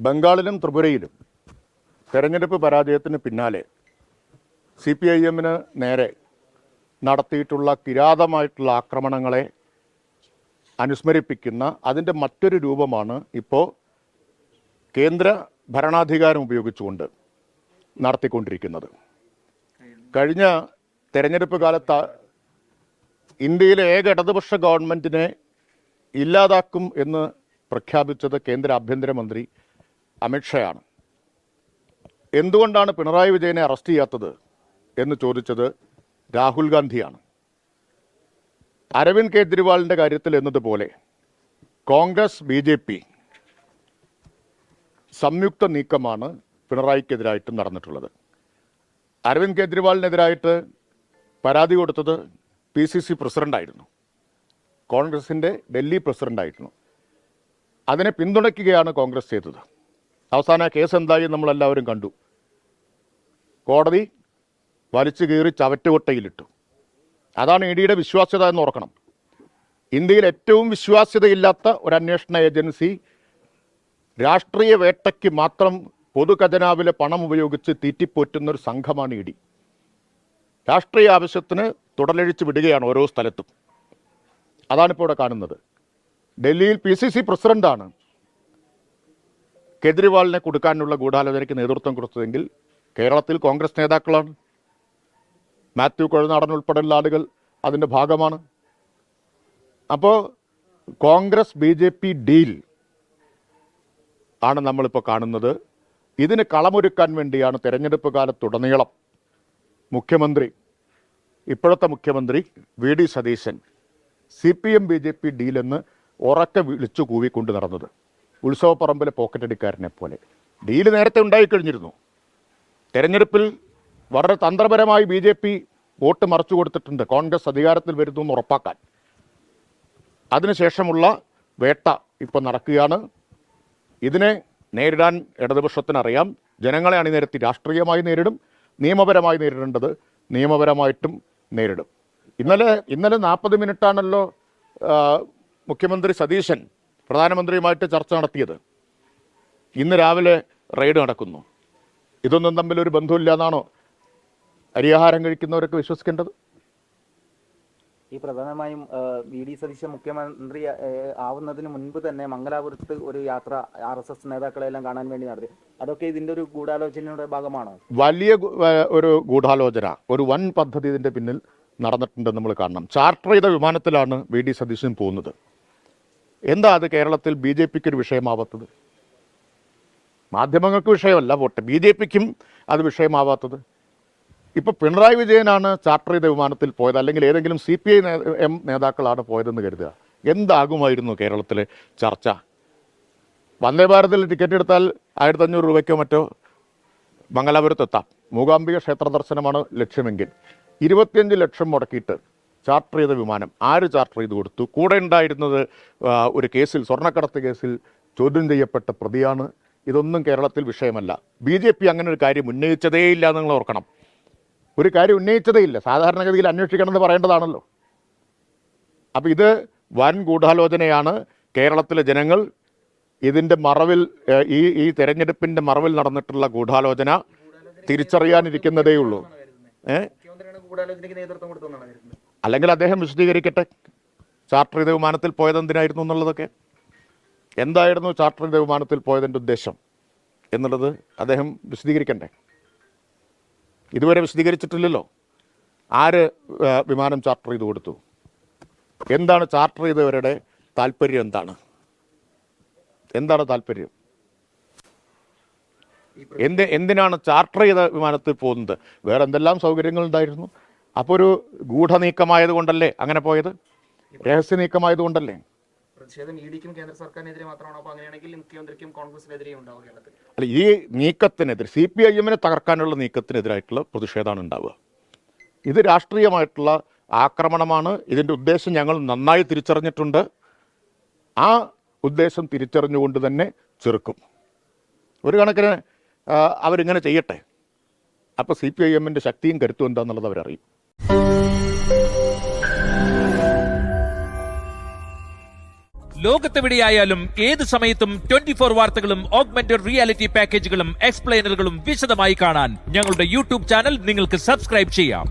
ബംഗാളിലും ത്രിപുരയിലും തെരഞ്ഞെടുപ്പ് പരാജയത്തിന് പിന്നാലെ CPIM-ന് നേരെ നടത്തിയിട്ടുള്ള കിരാതമായിട്ടുള്ള ആക്രമണങ്ങളെ അനുസ്മരിപ്പിക്കുന്ന അതിൻ്റെ മറ്റൊരു രൂപമാണ് ഇപ്പോൾ കേന്ദ്ര ഭരണാധികാരം ഉപയോഗിച്ചുകൊണ്ട് നടത്തിക്കൊണ്ടിരിക്കുന്നത്. കഴിഞ്ഞ തെരഞ്ഞെടുപ്പ് കാലത്ത് ഇന്ത്യയിലെ ഏക ഇടതുപക്ഷ ഗവൺമെൻറ്റിനെ ഇല്ലാതാക്കും എന്ന് പ്രഖ്യാപിച്ചത് കേന്ദ്ര ആഭ്യന്തരമന്ത്രി അമിത്ഷായാണ്. എന്തുകൊണ്ടാണ് പിണറായി വിജയനെ അറസ്റ്റ് ചെയ്യാത്തത് എന്ന് ചോദിച്ചത് രാഹുൽ ഗാന്ധിയാണ്. അരവിന്ദ് കെജ്രിവാളിൻ്റെ കാര്യത്തിൽ എന്നതുപോലെ കോൺഗ്രസ് BJP സംയുക്ത നീക്കമാണ് പിണറായിക്കെതിരായിട്ട് നടന്നിട്ടുള്ളത്. അരവിന്ദ് കെജ്രിവാളിനെതിരായിട്ട് പരാതി കൊടുത്തത് PCC പ്രസിഡൻ്റായിരുന്നു, കോൺഗ്രസിൻ്റെ ഡൽഹി പ്രസിഡൻ്റായിരുന്നു. അതിനെ പിന്തുണയ്ക്കുകയാണ് കോൺഗ്രസ് ചെയ്തത്. അവസാന കേസ് എന്തായി നമ്മളെല്ലാവരും കണ്ടു. കോടതി വലിച്ചു കീറി ചവറ്റുകൊട്ടയിലിട്ടു. അതാണ് EDയുടെ വിശ്വാസ്യത എന്ന് ഓർക്കണം. ഇന്ത്യയിൽ ഏറ്റവും വിശ്വാസ്യതയില്ലാത്ത ഒരു അന്വേഷണ ഏജൻസി, രാഷ്ട്രീയ വേട്ടയ്ക്ക് മാത്രം പൊതുഖജനാവിലെ പണം ഉപയോഗിച്ച് തീറ്റിപ്പോറ്റുന്നൊരു സംഘമാണ് ED. രാഷ്ട്രീയ ആവശ്യത്തിന് തുടലഴിച്ച് വിടുകയാണ് ഓരോ സ്ഥലത്തും. അതാണിപ്പോൾ ഇവിടെ കാണുന്നത്. ഡൽഹിയിൽ PCC പ്രസിഡൻ്റാണ് കെജ്രിവാളിനെ കൊടുക്കാനുള്ള ഗൂഢാലോചനയ്ക്ക് നേതൃത്വം കൊടുത്തതെങ്കിൽ കേരളത്തിൽ കോൺഗ്രസ് നേതാക്കളാണ്. മാത്യു കൊഴുനാടൻ ഉൾപ്പെടെയുള്ള ആളുകൾ അതിൻ്റെ ഭാഗമാണ്. അപ്പോൾ കോൺഗ്രസ് BJP ഡീൽ ആണ് നമ്മളിപ്പോൾ കാണുന്നത്. ഇതിന് കളമൊരുക്കാൻ വേണ്ടിയാണ് തെരഞ്ഞെടുപ്പ് കാലത്തുടനീളം മുഖ്യമന്ത്രി, ഇപ്പോഴത്തെ മുഖ്യമന്ത്രി VD സതീശൻ CPM BJP ഡീലെന്ന് ഉറക്കെ വിളിച്ചു കൂവിക്കൊണ്ട് നടന്നത്. ഉത്സവപ്പറമ്പിലെ പോക്കറ്റടിക്കാരനെ പോലെ. ഡീല് നേരത്തെ ഉണ്ടായിക്കഴിഞ്ഞിരുന്നു. തെരഞ്ഞെടുപ്പിൽ വളരെ തന്ത്രപരമായി BJP വോട്ട് മറച്ചു കൊടുത്തിട്ടുണ്ട് കോൺഗ്രസ് അധികാരത്തിൽ വരുന്നു എന്ന് ഉറപ്പാക്കാൻ. അതിനുശേഷമുള്ള വേട്ട ഇപ്പോൾ നടക്കുകയാണ്. ഇതിനെ നേരിടാൻ ഇടതുപക്ഷത്തിനറിയാം. ജനങ്ങളെ അണിനിരത്തി രാഷ്ട്രീയമായി നേരിടും, നിയമപരമായി നേരിടേണ്ടത് നിയമപരമായിട്ടും നേരിടും. ഇന്നലെ 40 മിനിറ്റാണല്ലോ മുഖ്യമന്ത്രി സതീശൻ പ്രധാനമന്ത്രിയുമായിട്ട് ചർച്ച നടത്തിയത്. ഇന്ന് രാവിലെ റെയ്ഡ് നടക്കുന്നു. ഇതൊന്നും തമ്മിലൊരു ബന്ധമില്ല എന്നാണോ അരിയാഹാരം കഴിക്കുന്നവരൊക്കെ വിശ്വസിക്കേണ്ടത്? ഈ പ്രധാനമായും VD സതീശൻ മുഖ്യമന്ത്രി ആവുന്നതിന് മുൻപ് തന്നെ മംഗലാപുരത്ത് ഒരു യാത്ര RSS നേതാക്കളെല്ലാം കാണാൻ വേണ്ടി നടത്തി. അതൊക്കെ ഇതിൻ്റെ ഒരു ഗൂഢാലോചനയുടെ ഭാഗമാണോ? വലിയ ഒരു ഗൂഢാലോചന, ഒരു വൻ പദ്ധതി ഇതിൻ്റെ പിന്നിൽ നടന്നിട്ടുണ്ടെന്ന് നമ്മൾ കാണണം. ചാർട്ടർ ചെയ്ത വിമാനത്തിലാണ് VD സതീശൻ പോകുന്നത്. എന്താ അത് കേരളത്തിൽ BJPക്ക് ഒരു വിഷയമാവാത്തത്? മാധ്യമങ്ങൾക്ക് വിഷയമല്ല വോട്ട്, BJPക്കും അത് വിഷയമാവാത്തത്? ഇപ്പോൾ പിണറായി വിജയനാണ് ചാർട്ടർ ചെയ്ത വിമാനത്തിൽ പോയത്, അല്ലെങ്കിൽ ഏതെങ്കിലും CPIM നേതാക്കളാണ് പോയതെന്ന് കരുതുക. എന്താകുമായിരുന്നു കേരളത്തിലെ ചർച്ച? വന്ദേ ഭാരതിൽ ടിക്കറ്റ് എടുത്താൽ 1500 രൂപയ്ക്കോ മറ്റോ മംഗലാപുരത്തെത്താം. മൂകാംബിക ക്ഷേത്ര ദർശനമാണ് ലക്ഷ്യമെങ്കിൽ 25 ലക്ഷം മുടക്കിയിട്ട് ചാർട്ടർ ചെയ്ത വിമാനം ആര് ചാർട്ടർ ചെയ്ത് കൊടുത്തു? കൂടെ ഉണ്ടായിരുന്നത് ഒരു കേസിൽ, സ്വർണ്ണക്കടത്ത് കേസിൽ ചോദ്യം ചെയ്യപ്പെട്ട പ്രതിയാണ്. ഇതൊന്നും കേരളത്തിൽ വിഷയമല്ല. BJP അങ്ങനെ ഒരു കാര്യം ഉന്നയിച്ചതേയില്ല എന്ന് നിങ്ങൾ ഓർക്കണം. ഒരു കാര്യം ഉന്നയിച്ചതേയില്ല. സാധാരണഗതിയിൽ അന്വേഷിക്കണമെന്ന് പറയേണ്ടതാണല്ലോ. അപ്പോൾ ഇത് വൻ ഗൂഢാലോചനയാണ്. കേരളത്തിലെ ജനങ്ങൾ ഇതിൻ്റെ മറവിൽ, ഈ തെരഞ്ഞെടുപ്പിൻ്റെ മറവിൽ നടന്നിട്ടുള്ള ഗൂഢാലോചന തിരിച്ചറിയാനിരിക്കുന്നതേ ഉള്ളൂ. അല്ലെങ്കിൽ അദ്ദേഹം വിശദീകരിക്കട്ടെ, ചാർട്ടർ ചെയ്ത വിമാനത്തിൽ പോയത് എന്തിനായിരുന്നു എന്നുള്ളതൊക്കെ. എന്തായിരുന്നു ചാർട്ടർ ചെയ്ത വിമാനത്തിൽ പോയതിൻ്റെ ഉദ്ദേശം എന്നുള്ളത് അദ്ദേഹം വിശദീകരിക്കണ്ടേ? ഇതുവരെ വിശദീകരിച്ചിട്ടില്ലല്ലോ. ആര് വിമാനം ചാർട്ടർ ചെയ്ത് കൊടുത്തു? എന്താണ് ചാർട്ടർ ചെയ്തവരുടെ താല്പര്യം? എന്താണ് താല്പര്യം? എന്തിനാണ് ചാർട്ടർ ചെയ്ത വിമാനത്തിൽ പോകുന്നത്? വേറെ എന്തെല്ലാം സൗകര്യങ്ങളുണ്ടായിരുന്നു. അപ്പോൾ ഒരു ഗൂഢനീക്കമായത് കൊണ്ടല്ലേ അങ്ങനെ പോയത്? രഹസ്യ നീക്കമായത് കൊണ്ടല്ലേ? അല്ല, ഈ നീക്കത്തിനെതിരെ, CPIM-നെ തകർക്കാനുള്ള നീക്കത്തിനെതിരായിട്ടുള്ള പ്രതിഷേധമാണ് ഉണ്ടാവുക. ഇത് രാഷ്ട്രീയമായിട്ടുള്ള ആക്രമണമാണ്. ഇതിൻ്റെ ഉദ്ദേശം ഞങ്ങൾ നന്നായി തിരിച്ചറിഞ്ഞിട്ടുണ്ട്. ആ ഉദ്ദേശം തിരിച്ചറിഞ്ഞുകൊണ്ട് തന്നെ ചെറുക്കും. ഒരു കണക്കിന് അവരിങ്ങനെ ചെയ്യട്ടെ. അപ്പോൾ CPIM-ൻ്റെ ശക്തിയും കരുത്തും എന്താണെന്നുള്ളത് അവരറിയും. ലോകത്തെവിടെയായാലും ഏത് സമയത്തും 24 വാർത്തകളും ഓഗ്മെന്റഡ് റിയാലിറ്റി പാക്കേജുകളും എക്സ്പ്ലെയിനറുകളും വിശദമായി കാണാൻ ഞങ്ങളുടെ യൂട്യൂബ് ചാനൽ നിങ്ങൾക്ക് സബ്സ്ക്രൈബ് ചെയ്യാം.